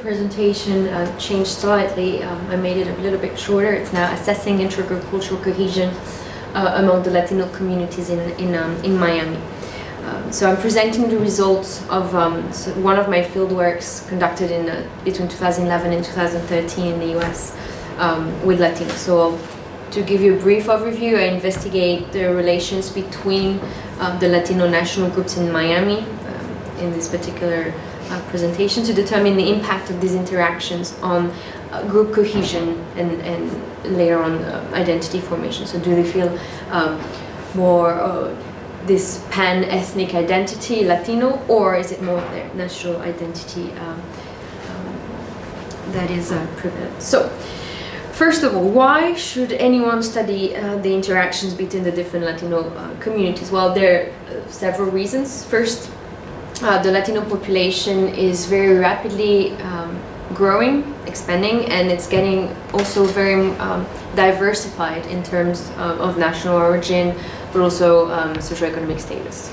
presentation changed slightly. I made it a little bit shorter. It's now assessing intra-group cultural cohesion among the Latino communities in Miami. So I'm presenting the results of one of my fieldworks conducted between 2011 and 2013 in the US with Latinos. So to give you a brief overview, I investigate the relations between the Latino national groups in Miami in this particular presentation to determine the impact of these interactions on group cohesion and later on identity formation. So do they feel more this pan-ethnic identity, Latino, or is it more their national identity that is prevalent? So, first of all, why should anyone study the interactions between the different Latino communities? Well, there are several reasons. First, the Latino population is very rapidly growing, expanding, and it's getting also very diversified in terms of national origin, but also socioeconomic status.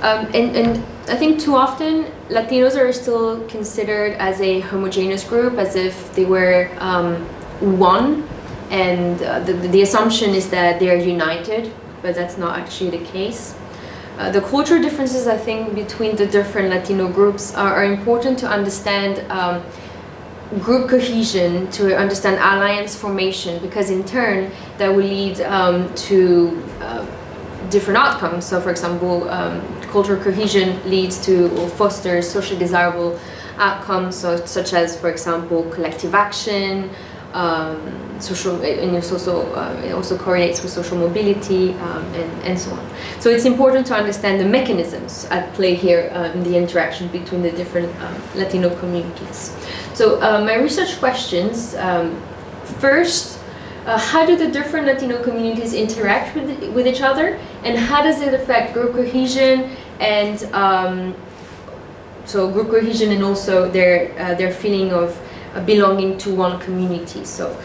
And I think too often Latinos are still considered as a homogeneous group, as if they were one, and the assumption is that they are united, but that's not actually the case. The cultural differences, I think, between the different Latino groups are important to understand group cohesion, to understand alliance formation, because in turn that will lead to different outcomes. So for example, cultural cohesion leads to or fosters socially desirable outcomes, such as, for example, collective action, social, and it also correlates with social mobility, and so on. So it's important to understand the mechanisms at play here in the interaction between the different Latino communities. So my research questions, first, how do the different Latino communities interact with each other, and how does it affect group cohesion and so group cohesion and also their feeling of belonging to one community? So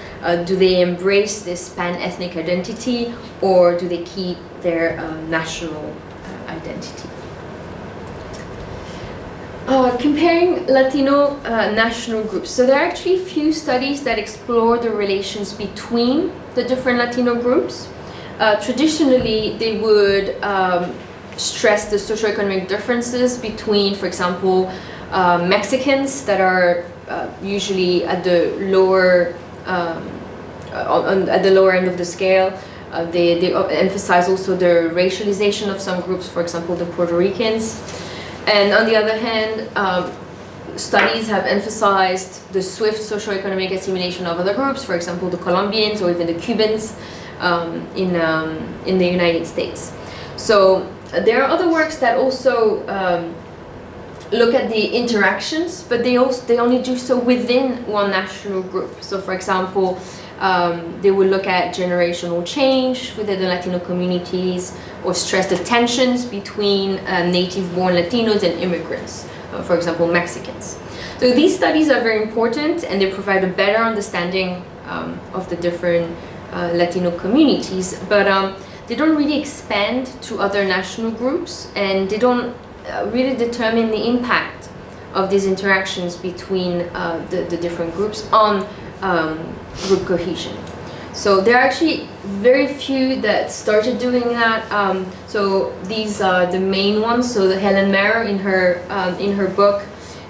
do they embrace this pan-ethnic identity, or do they keep their national identity? Comparing Latino national groups. So there are actually few studies that explore the relations between the different Latino groups. Traditionally, they would stress the socioeconomic differences between, for example, Mexicans that are usually at the lower at the lower end of the scale. They emphasize also the racialization of some groups, for example, the Puerto Ricans. And on the other hand, studies have emphasized the swift socioeconomic assimilation of other groups, for example, the Colombians or even the Cubans in the United States. So there are other works that also look at the interactions, but they only do so within one national group. So for example, they will look at generational change within the Latino communities, or stress the tensions between native-born Latinos and immigrants, for example, Mexicans. So these studies are very important, and they provide a better understanding of the different Latino communities, but they don't really expand to other national groups, and they don't really determine the impact of these interactions between the different groups on group cohesion. So there are actually very few that started doing that. So these are the main ones. So the Helen Merrill in her book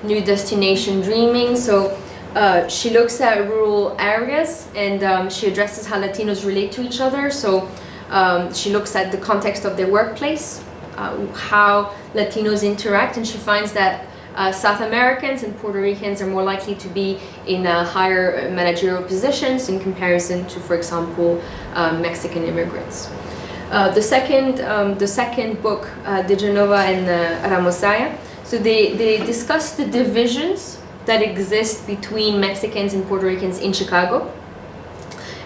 New Destination Dreaming. So she looks at rural areas, and she addresses how Latinos relate to each other. So she looks at the context of their workplace, how Latinos interact, and she finds that South Americans and Puerto Ricans are more likely to be in higher managerial positions in comparison to, for example, Mexican immigrants. The second book, De Genova and Ramosaya, so they discuss the divisions that exist between Mexicans and Puerto Ricans in Chicago.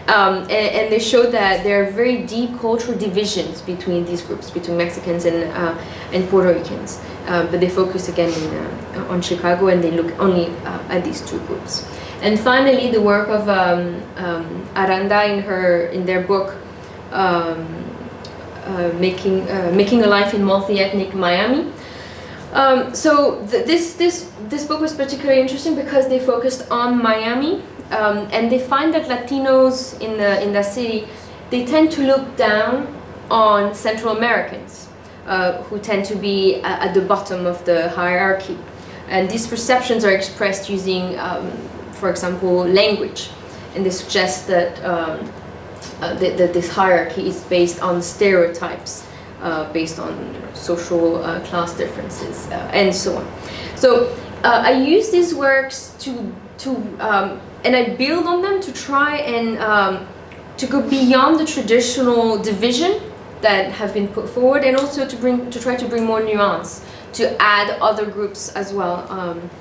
And they showed that there are very deep cultural divisions between these groups, between Mexicans and Puerto Ricans. But they focus again on Chicago, and they look only at these two groups. And finally, the work of Aranda in their book Making a Life in Multi-Ethnic Miami. This book was particularly interesting because they focused on Miami, and they find that Latinos in the city, they tend to look down on Central Americans, who tend to be at the bottom of the hierarchy, and these perceptions are expressed using, for example, language, and they suggest that that this hierarchy is based on stereotypes. Based on social class differences and so on. So I use these works and I build on them to try and to go beyond the traditional division that have been put forward, and also to try to bring more nuance, to add other groups as well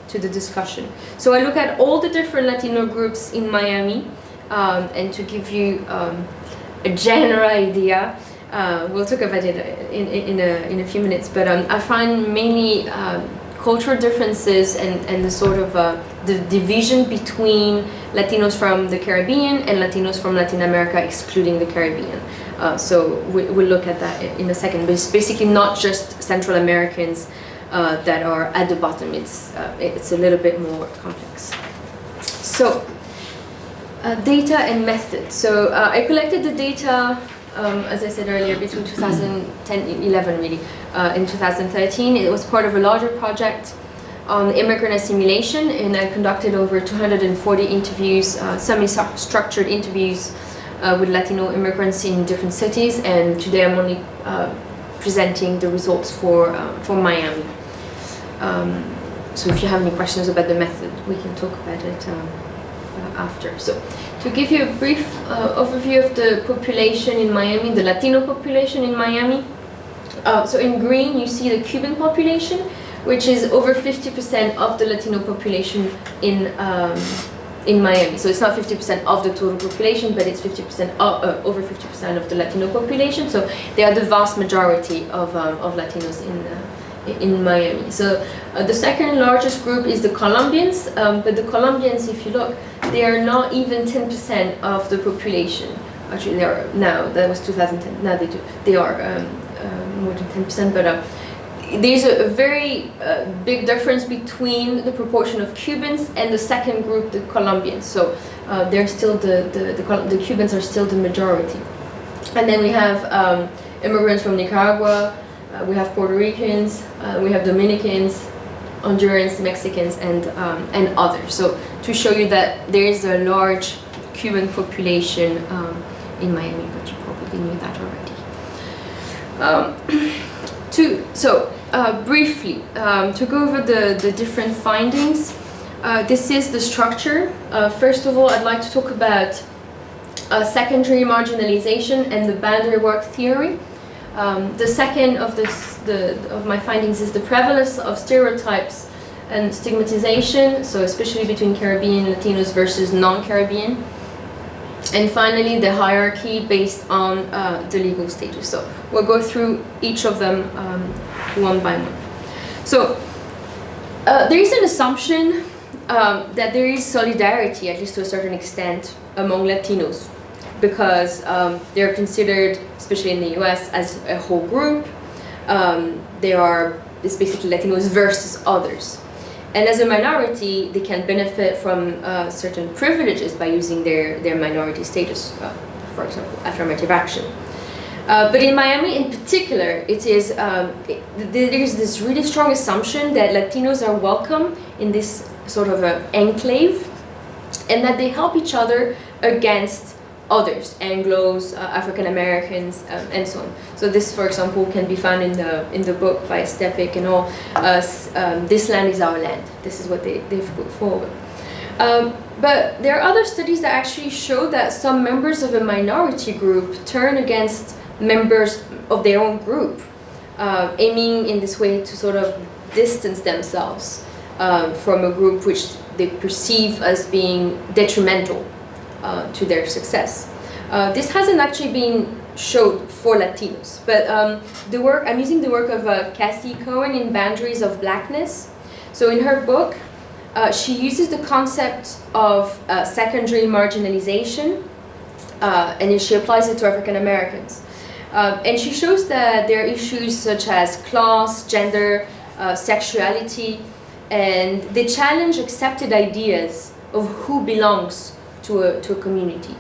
to the discussion. So I look at all the different Latino groups in Miami, and to give you a general idea. We'll talk about it in a few minutes, but I find mainly cultural differences and the sort of the division between Latinos from the Caribbean and Latinos from Latin America, excluding the Caribbean. So we'll look at that in a second, but it's basically not just Central Americans that are at the bottom. It's a little bit more complex. So data and method. So I collected the data, as I said earlier, between 2010 and 11 really. In 2013, it was part of a larger project on immigrant assimilation, and I conducted over 240 interviews, semi-structured interviews with Latino immigrants in different cities, and today I'm only presenting the results for Miami. So if you have any questions about the method, we can talk about it after. So to give you a brief overview of the population in Miami, the Latino population in Miami. So in green you see the Cuban population, which is over 50% of the Latino population in Miami. So it's not 50% of the total population, but it's 50% over 50% of the Latino population. So they are the vast majority of Latinos in Miami. So the second largest group is the Colombians, but the Colombians, if you look, they are not even 10% of the population. Actually, they are now. That was 2010. Now they are more than 10%. But there's a very big difference between the proportion of Cubans and the second group, the Colombians. So they're still the Cubans are still the majority. And then we have immigrants from Nicaragua. We have Puerto Ricans, we have Dominicans, Hondurans, Mexicans, and others. So to show you that there is a large Cuban population in Miami, but you probably knew that already. Briefly, to go over the different findings, this is the structure. First of all, I'd like to talk about secondary marginalization and the boundary work theory. The second of my findings is the prevalence of stereotypes and stigmatization, so especially between Caribbean Latinos versus non-Caribbean. And finally, the hierarchy based on the legal status. So we'll go through each of them one by one. So there is an assumption that there is solidarity, at least to a certain extent, among Latinos, because they're considered, especially in the US, as a whole group. It's basically Latinos versus others. And as a minority, they can benefit from certain privileges by using their minority status, for example, affirmative action. But in Miami in particular, there is this really strong assumption that Latinos are welcome in this sort of enclave, and that they help each other against others, Anglos, African Americans, and so on. So this, for example, can be found in the book by Stepik and all. This land is our land. This is what they've put forward. But there are other studies that actually show that some members of a minority group turn against members of their own group, aiming in this way to sort of distance themselves from a group which they perceive as being detrimental to their success. This hasn't actually been showed for Latinos, but I'm using the work of Kathy Cohen in Boundaries of Blackness. So in her book, she uses the concept of secondary marginalization, and she applies it to African Americans. And she shows that there are issues such as class, gender, sexuality, and they challenge accepted ideas of who belongs to a community.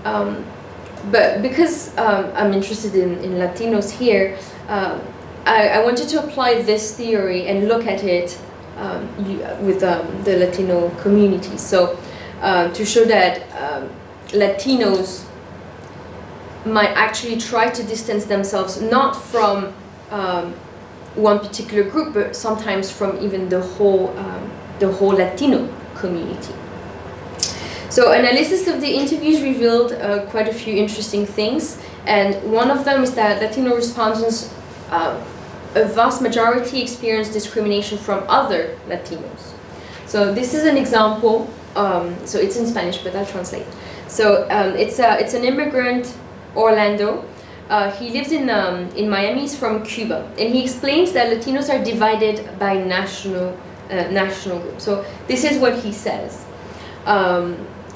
But because I'm interested in Latinos here, I wanted to apply this theory and look at it with the Latino community. So to show that Latinos might actually try to distance themselves not from one particular group, but sometimes from even the whole Latino community. So analysis of the interviews revealed quite a few interesting things, and one of them is that Latino respondents, a vast majority experience discrimination from other Latinos. So this is an example, so it's in Spanish, but I'll translate. So it's an immigrant, Orlando. He lives in Miami. He's from Cuba, and he explains that Latinos are divided by national groups. So this is what he says.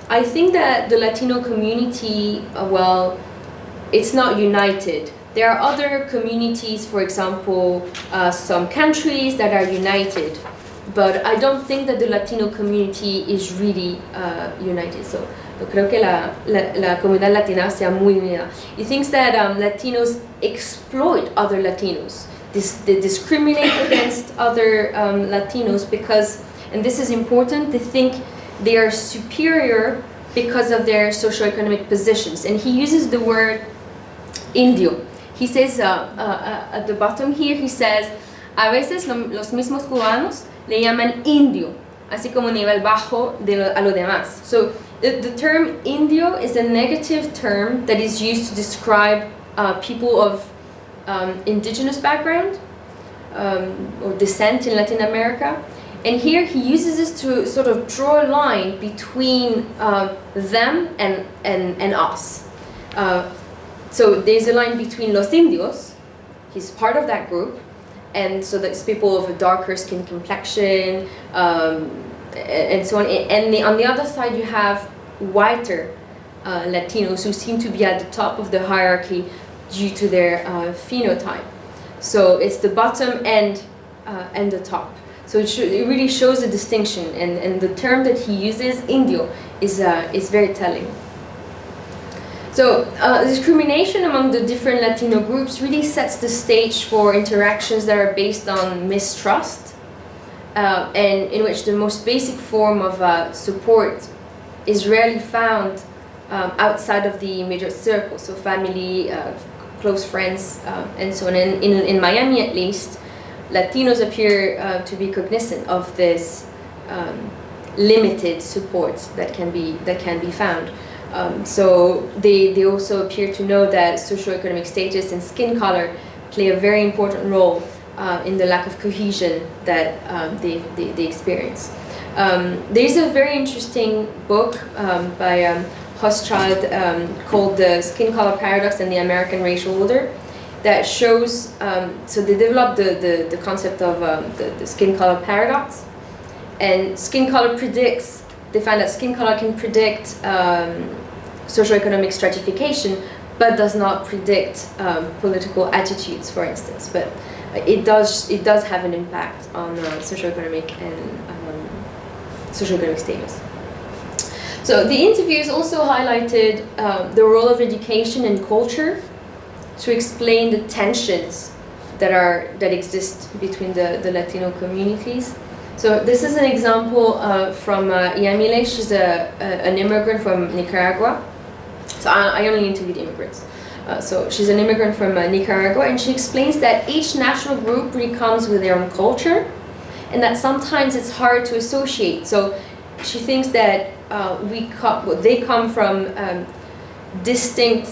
I think that the Latino community, well, it's not united. There are other communities, for example, some countries that are united, but I don't think that the Latino community is really united. So creo que la comunidad latina sea muy unida. He thinks that Latinos exploit other Latinos. They discriminate against other Latinos because, and this is important, they think they are superior because of their socioeconomic positions. And he uses the word indio. He says, at the bottom here, he says, a veces los mismos cubanos le llaman indio, así como nivel bajo a lo demás. So the term indio is a negative term that is used to describe people of indigenous background or descent in Latin America. And here he uses this to sort of draw a line between them and us. So there's a line between los indios, he's part of that group, and so that's people of a darker skin complexion, and so on. And on the other side you have whiter Latinos who seem to be at the top of the hierarchy due to their phenotype. So it's the bottom and the top. So it really shows a distinction, and the term that he uses, indio, is very telling. So discrimination among the different Latino groups really sets the stage for interactions that are based on mistrust, and in which the most basic form of support is rarely found outside of the immediate circle, so family, close friends, and so on. And in Miami, at least, Latinos appear to be cognizant of this limited support that can be found. So they also appear to know that socioeconomic status and skin color play a very important role in the lack of cohesion that they experience. There's a very interesting book by Hochschild called The Skin Color Paradox and the American Racial Order that shows, so they developed the concept of the skin color paradox, and skin color predicts, they find that skin color can predict socioeconomic stratification, but does not predict political attitudes, for instance. But it does have an impact on socioeconomic and socioeconomic status. So the interviews also highlighted the role of education and culture to explain the tensions that exist between the Latino communities. So this is an example from Yamile. She's an immigrant from Nicaragua. So I only interviewed immigrants. So she's an immigrant from Nicaragua, and she explains that each national group really comes with their own culture, and that sometimes it's hard to associate. So she thinks that they come from distinct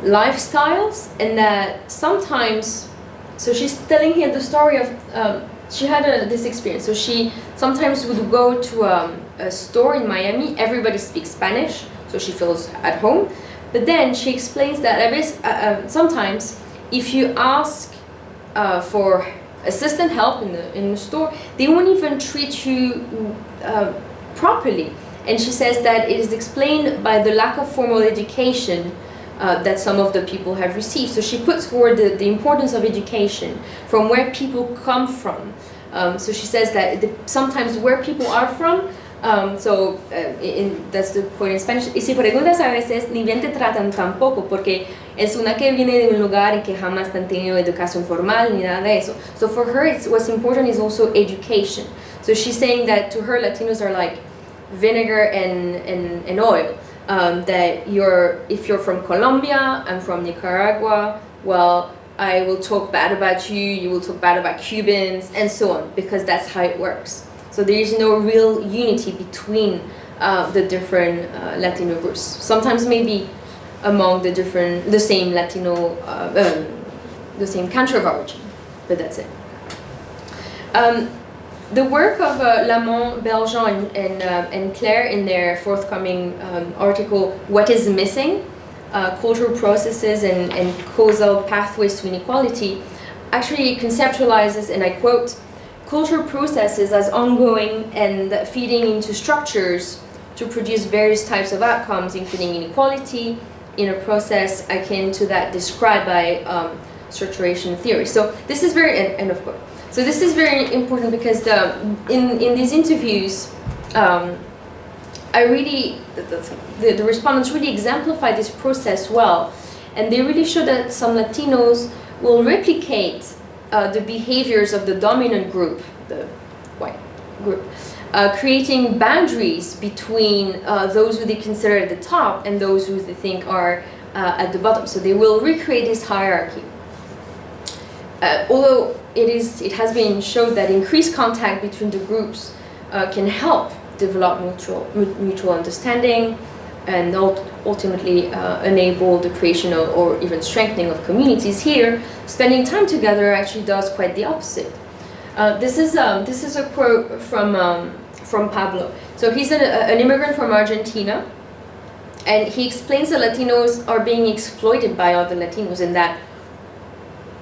lifestyles, and that sometimes, so she's telling here the story of, she had this experience. So she sometimes would go to a store in Miami, everybody speaks Spanish, so she feels at home. But then she explains that sometimes if you ask for assistant help in the store, they won't even treat you properly. And she says that it is explained by the lack of formal education that some of the people have received. So she puts forward the importance of education from where people come from. So she says that sometimes where people are from, that's the point in Spanish. Y si preguntas a veces, ni bien te tratan tampoco, porque es una que viene de un lugar en que jamás han tenido educación formal ni nada de eso. So for her, what's important is also education. So she's saying that to her, Latinos are like vinegar and oil. That if you're from Colombia, I'm from Nicaragua, well, I will talk bad about you, you will talk bad about Cubans, and so on, because that's how it works. So there is no real unity between the different Latino groups. Sometimes maybe among the same Latino, the same country of origin, but that's it. The work of Lamont, Beljean, and Claire in their forthcoming article, What is Missing? Cultural Processes and Causal Pathways to Inequality, actually conceptualizes, and I quote, cultural processes as ongoing and feeding into structures to produce various types of outcomes, including inequality, in a process akin to that described by structuration theory. So this is very, end of quote. So this is very important because in these interviews, the respondents really exemplify this process well, and they really show that some Latinos will replicate the behaviors of the dominant group, the white group, creating boundaries between those who they consider at the top and those who they think are at the bottom. So they will recreate this hierarchy. Although it has been shown that increased contact between the groups can help develop mutual understanding and ultimately enable the creation or even strengthening of communities. Here, spending time together actually does quite the opposite. This is a quote from Pablo. So he's an immigrant from Argentina, and he explains that Latinos are being exploited by other Latinos, and that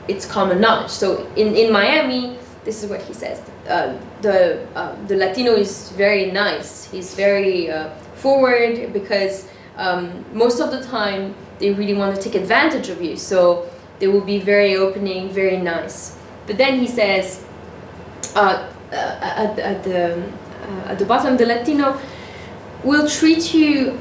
it's common knowledge. So in Miami, this is what he says. The Latino is very nice. He's very forward because most of the time they really want to take advantage of you. So they will be very opening, very nice. But then he says at the bottom, the Latino will treat you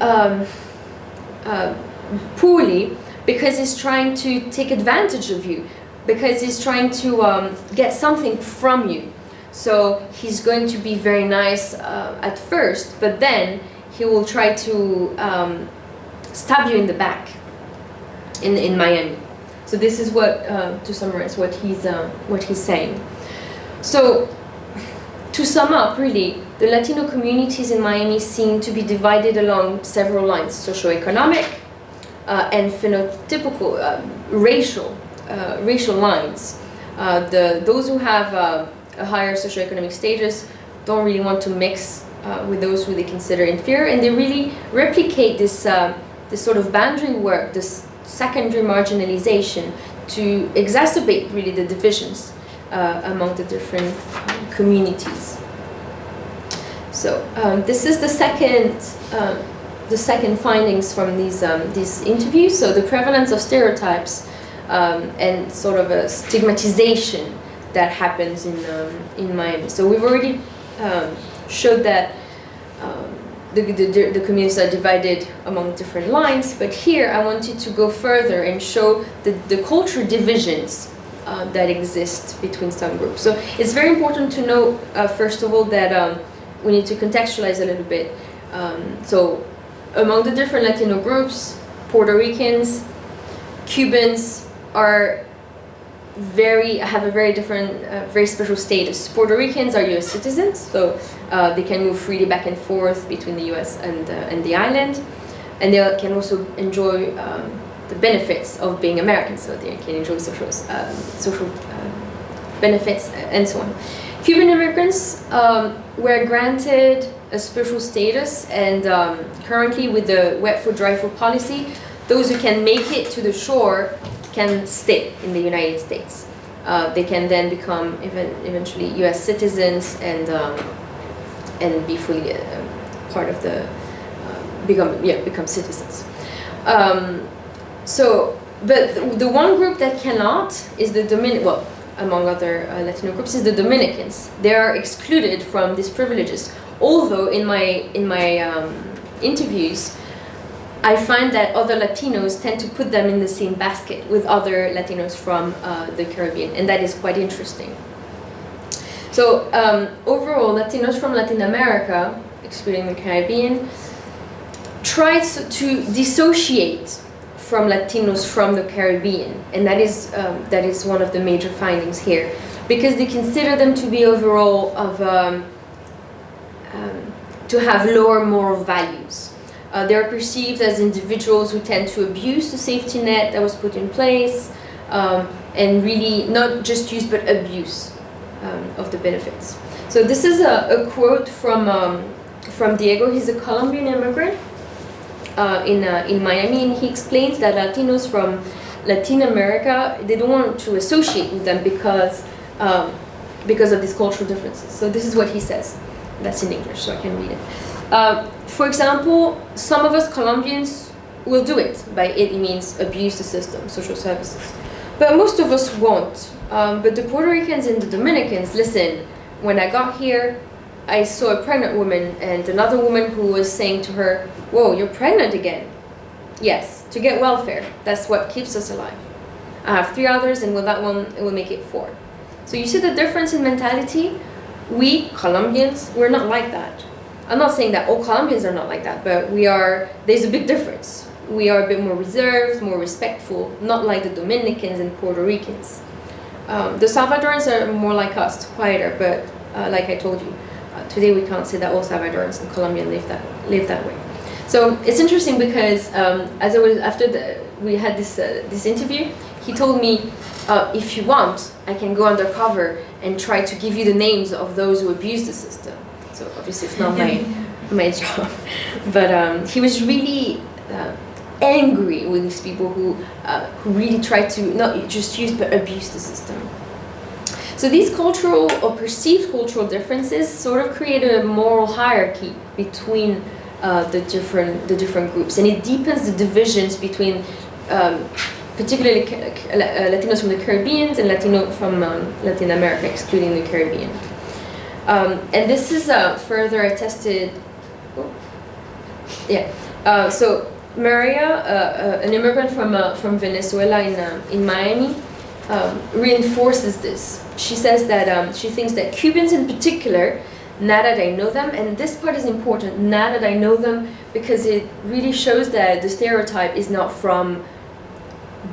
poorly because he's trying to take advantage of you, because he's trying to get something from you. So he's going to be very nice at first, but then he will try to stab you in the back in Miami. So this is what, to summarize, what he's saying. So to sum up, really, the Latino communities in Miami seem to be divided along several lines: socioeconomic and phenotypical, racial lines. Those who have a higher socioeconomic status don't really want to mix with those who they consider inferior, and they really replicate this sort of boundary work, this secondary marginalization, to exacerbate really the divisions among the different communities. So this is the second findings from these interviews. So the prevalence of stereotypes and sort of a stigmatization that happens in Miami. So we've already showed that the communities are divided among different lines, but here I wanted to go further and show the cultural divisions that exist between some groups. So it's very important to know, first of all, that we need to contextualize a little bit. So among the different Latino groups, Puerto Ricans, Cubans have a very different, very special status. Puerto Ricans are U.S. citizens, so they can move freely back and forth between the U.S. and the island, and they can also enjoy the benefits of being American, so they can enjoy social benefits and so on. Cuban immigrants were granted a special status, and currently with the wet foot, dry foot policy, those who can make it to the shore can stay in the United States. They can then become eventually U.S. citizens and be fully part of the become citizens. But the one group that cannot is the well, among other Latino groups, is the Dominicans. They are excluded from these privileges. Although in my interviews, I find that other Latinos tend to put them in the same basket with other Latinos from the Caribbean, and that is quite interesting. So overall, Latinos from Latin America, excluding the Caribbean, try to dissociate from Latinos from the Caribbean, and that is one of the major findings here, because they consider them to be overall to have lower moral values. They are perceived as individuals who tend to abuse the safety net that was put in place, and really not just use but abuse of the benefits. So this is a quote from Diego. He's a Colombian immigrant in Miami, and he explains that Latinos from Latin America, they don't want to associate with them because of these cultural differences. So this is what he says. That's in English, so I can read it. For example, some of us Colombians will do it. By it means abuse the system, social services. But most of us won't. But the Puerto Ricans and the Dominicans, listen, when I got here, I saw a pregnant woman and another woman who was saying to her, "Whoa, you're pregnant again." Yes, to get welfare. That's what keeps us alive. I have 3 others, and with that one, it will make it 4. So you see the difference in mentality? We, Colombians, we're not like that. I'm not saying that all Colombians are not like that, but there's a big difference. We are a bit more reserved, more respectful, not like the Dominicans and Puerto Ricans. The Salvadorans are more like us, quieter, but like I told you, today we can't say that all Salvadorans and Colombians live that way. So it's interesting because we had this interview, he told me, if you want, I can go undercover and try to give you the names of those who abuse the system. So obviously it's not my job, but he was really angry with these people who really try to not just use but abuse the system. So these cultural or perceived cultural differences sort of create a moral hierarchy between the different groups, and it deepens the divisions between particularly Latinos from the Caribbean and Latino from Latin America, excluding the Caribbean. And this is further attested. So Maria, an immigrant from Venezuela in Miami, reinforces this. She says that she thinks that Cubans in particular, now that I know them, and this part is important, now that I know them, because it really shows that the stereotype is not from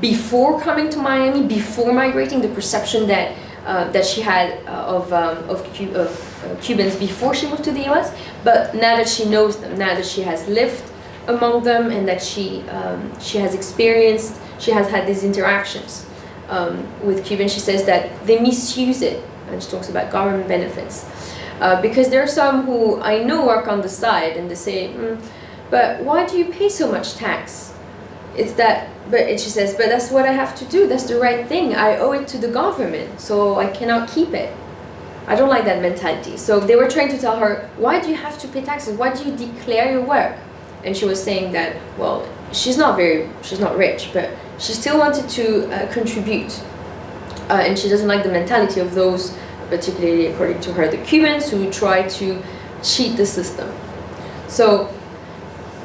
before coming to Miami, before migrating, the perception that she had of Cubans before she moved to the U.S., but now that she knows them, now that she has lived among them, and that she has experienced, she has had these interactions with Cubans, she says that they misuse it, and she talks about government benefits. Because there are some who I know work on the side, and they say, but why do you pay so much tax? And she says, but that's what I have to do, that's the right thing, I owe it to the government, so I cannot keep it. I don't like that mentality. So they were trying to tell her, why do you have to pay taxes? Why do you declare your work? And she was saying that, well, she's not rich, but she still wanted to contribute. And she doesn't like the mentality of those, particularly according to her, the Cubans who try to cheat the system. So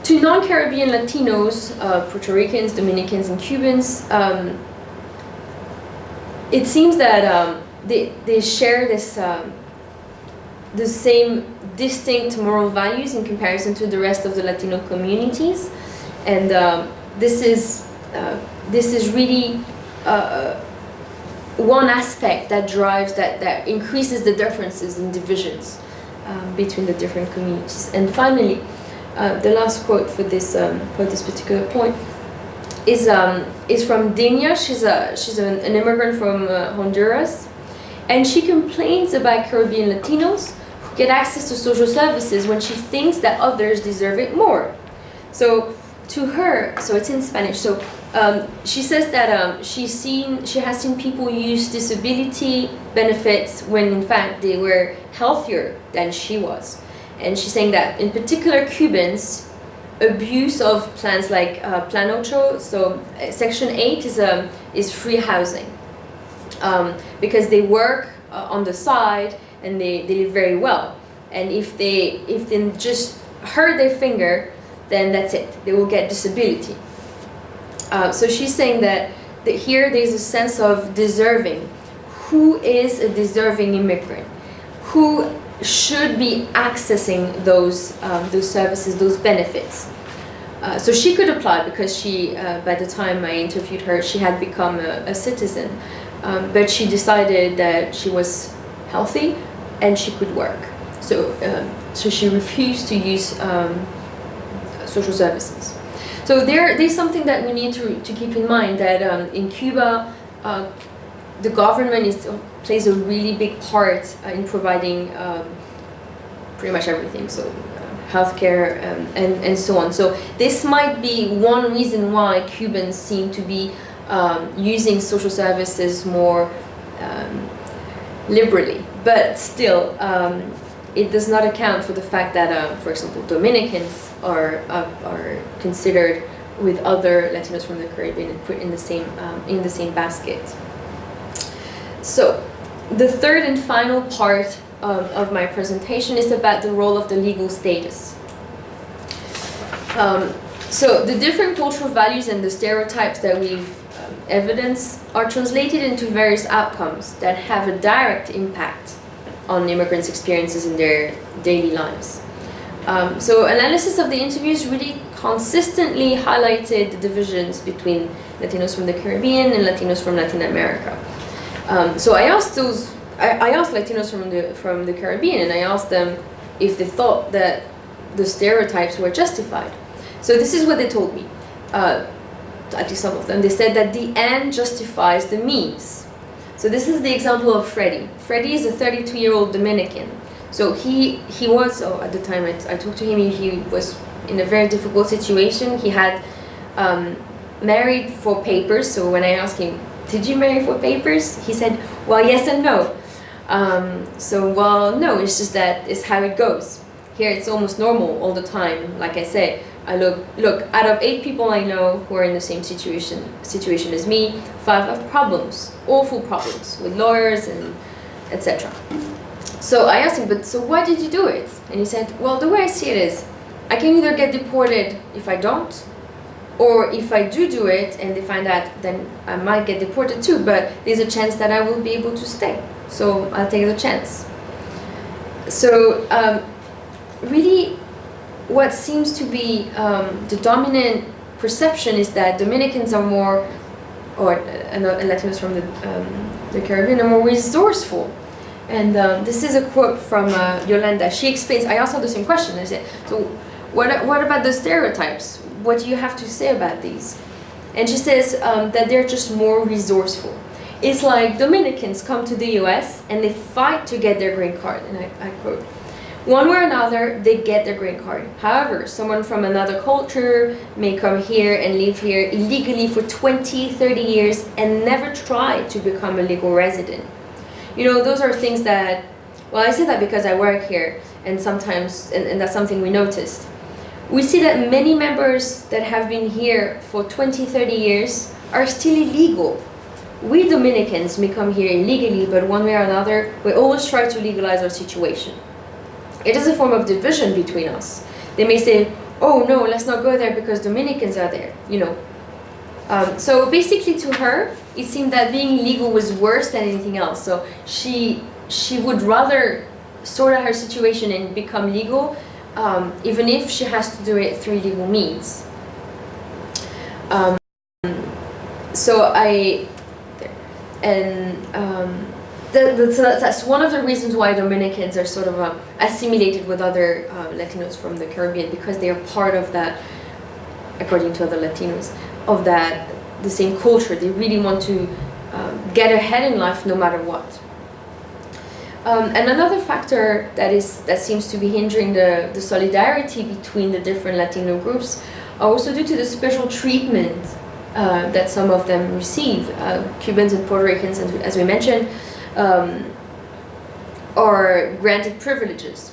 to non-Caribbean Latinos, Puerto Ricans, Dominicans, and Cubans, it seems that they share the same distinct moral values in comparison to the rest of the Latino communities, and this is really one aspect that drives that increases the differences and divisions between the different communities. And finally, the last quote for this particular point is from Denia. She's an immigrant from Honduras, and she complains about Caribbean Latinos who get access to social services when she thinks that others deserve it more. So to her, so it's in Spanish. So she says that she has seen people use disability benefits when in fact they were healthier than she was. And she's saying that in particular Cubans abuse of plans like Plan Ocho. So Section 8 is free housing, because they work on the side and they live very well. And if they just hurt their finger, then that's it. They will get disability. So she's saying that here there's a sense of deserving. Who is a deserving immigrant? Who should be accessing those services, those benefits? So she could apply because she, by the time I interviewed her, she had become a citizen. But she decided that she was healthy and she could work. So she refused to use social services. So there's something that we need to keep in mind, that in Cuba, the government plays a really big part in providing pretty much everything. So healthcare and so on. So this might be one reason why Cubans seem to be using social services more liberally. But still, it does not account for the fact that, for example, Dominicans are considered with other Latinos from the Caribbean and put in the same basket. So, the third and final part of my presentation is about the role of the legal status. So, the different cultural values and the stereotypes that we've evidenced are translated into various outcomes that have a direct impact on immigrants' experiences in their daily lives. So analysis of the interviews really consistently highlighted the divisions between Latinos from the Caribbean and Latinos from Latin America. So I asked Latinos from the Caribbean, and I asked them if they thought that the stereotypes were justified. So this is what they told me. At least some of them. They said that the end justifies the means. So this is the example of Freddie. Freddie is a 32-year-old Dominican. So he was, at the time I talked to him, he was in a very difficult situation. He had married for papers. So when I asked him, did you marry for papers? He said, well, yes and no. Well, no, it's just that it's how it goes. Here it's almost normal all the time. Like I say, I look, out of 8 people I know who are in the same situation as me, 5 have problems, awful problems with lawyers and etc. So I asked him, but so why did you do it? And he said, well, the way I see it is, I can either get deported if I don't, or if I do it and they find out, then I might get deported too, but there's a chance that I will be able to stay. So I'll take the chance. So really, what seems to be the dominant perception is that Dominicans are more, or Latinos from the Caribbean are more resourceful. And this is a quote from Yolanda. She explains, I asked her the same question. I said, so what about the stereotypes? What do you have to say about these? And she says that they're just more resourceful. It's like Dominicans come to the US and they fight to get their green card. And I quote, one way or another, they get their green card. However, someone from another culture may come here and live here illegally for 20, 30 years and never try to become a legal resident. You know, those are things that, well, I say that because I work here, and sometimes, and that's something we noticed. We see that many members that have been here for 20, 30 years are still illegal. We Dominicans may come here illegally, but one way or another, we always try to legalize our situation. It is a form of division between us. They may say, oh no, let's not go there because Dominicans are there, you know. So basically to her, it seemed that being illegal was worse than anything else. So she would rather sort out her situation and become legal, even if she has to do it through legal means. That's one of the reasons why Dominicans are sort of assimilated with other Latinos from the Caribbean, because they are part of that, according to other Latinos, of the same culture. They really want to get ahead in life no matter what. And another factor that seems to be hindering the solidarity between the different Latino groups are also due to the special treatment that some of them receive. Cubans and Puerto Ricans, as we mentioned, are granted privileges.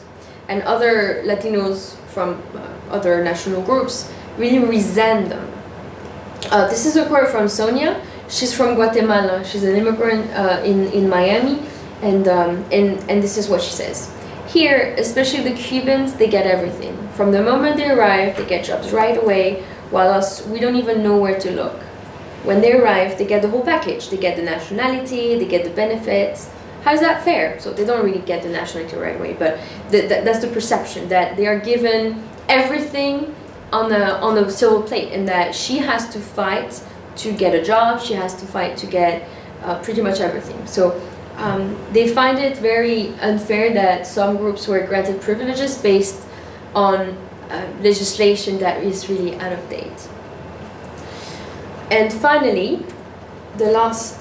and other Latinos from other national groups really resent them. This is a quote from Sonia. She's from Guatemala. She's an immigrant in Miami, and this is what she says. Here, especially the Cubans, they get everything. From the moment they arrive, they get jobs right away, while us, we don't even know where to look. When they arrive, they get the whole package. They get the nationality, they get the benefits. How is that fair? So they don't really get the nationality right away, but that's the perception, that they are given everything on a silver plate, and that she has to fight to get a job, she has to fight to get pretty much everything. So they find it very unfair that some groups were granted privileges based on legislation that is really out of date. And finally, the last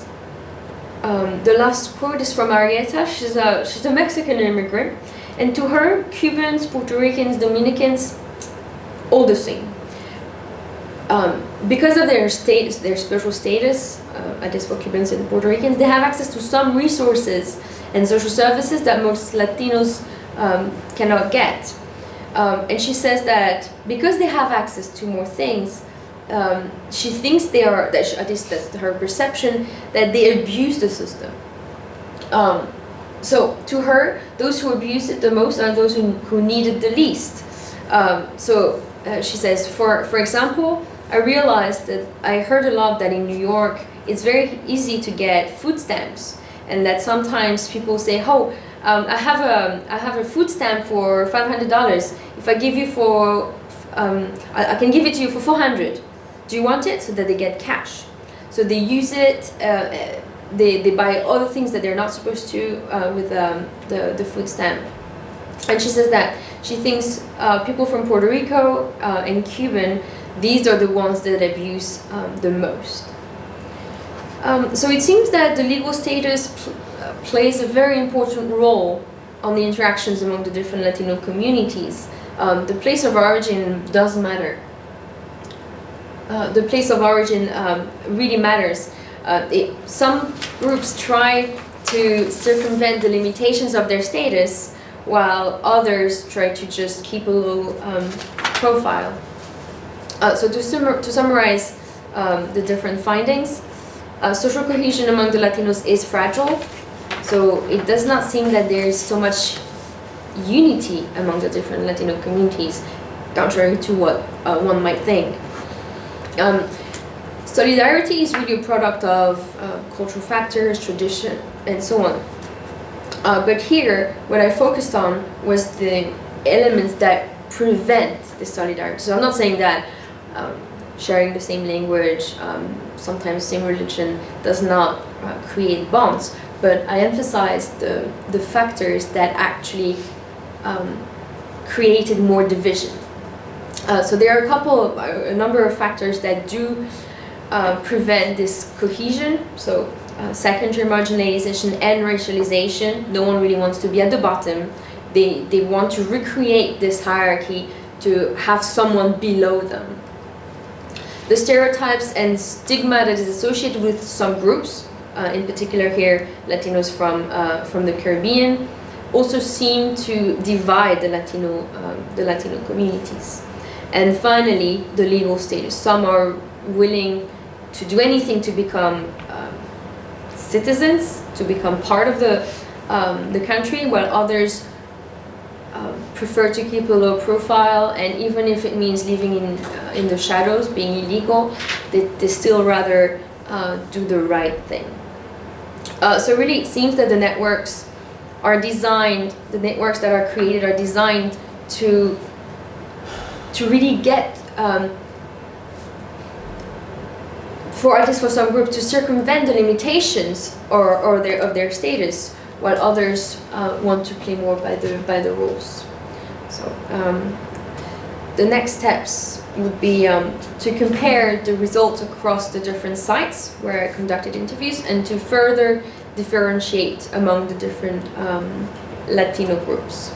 quote is from Arieta. She's a Mexican immigrant, and to her, Cubans, Puerto Ricans, Dominicans, all the same. Because of their status, their special status, at least for Cubans and Puerto Ricans, they have access to some resources and social services that most Latinos cannot get. And she says that because they have access to more things, she thinks they are, at least that's her perception, that they abuse the system. So to her, those who abuse it the most are those who need it the least. She says, for example, I realized that I heard a lot that in New York it's very easy to get food stamps, and that sometimes people say, "Oh, I have a food stamp for $500. If I give you for, I can give it to you for $400. Do you want it?" So that they get cash. So they use it. They buy other things that they're not supposed to with the food stamp. And she says that she thinks people from Puerto Rico and Cuban, these are the ones that abuse the most. So it seems that the legal status plays a very important role on the interactions among the different Latino communities. The place of origin does matter. The place of origin really matters. Some groups try to circumvent the limitations of their status, while others try to just keep a low profile. So to summarize the different findings, social cohesion among the Latinos is fragile. So it does not seem that there is so much unity among the different Latino communities, contrary to what one might think. Solidarity is really a product of cultural factors, tradition, and so on. But here, what I focused on was the elements that prevent the solidarity. So I'm not saying that sharing the same language, sometimes same religion, does not create bonds, but I emphasized the factors that actually created more division. So there are a number of factors that do prevent this cohesion. So secondary marginalization and racialization. No one really wants to be at the bottom. They want to recreate this hierarchy to have someone below them. The stereotypes and stigma that is associated with some groups, in particular here Latinos from the Caribbean, also seem to divide the Latino communities. And finally, the legal status. Some are willing to do anything to become citizens, to become part of the country, while others prefer to keep a low profile, and even if it means living in the shadows, being illegal, they still rather do the right thing. So really, it seems that the networks that are created are designed to really get, at least for some groups, to circumvent the limitations of their status, while others want to play more by the rules. So the next steps would be to compare the results across the different sites where I conducted interviews, and to further differentiate among the different Latino groups.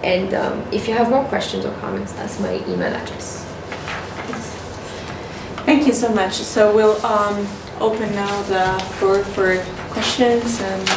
And if you have more questions or comments, that's my email address. Thank you so much. So we'll open now the floor for questions and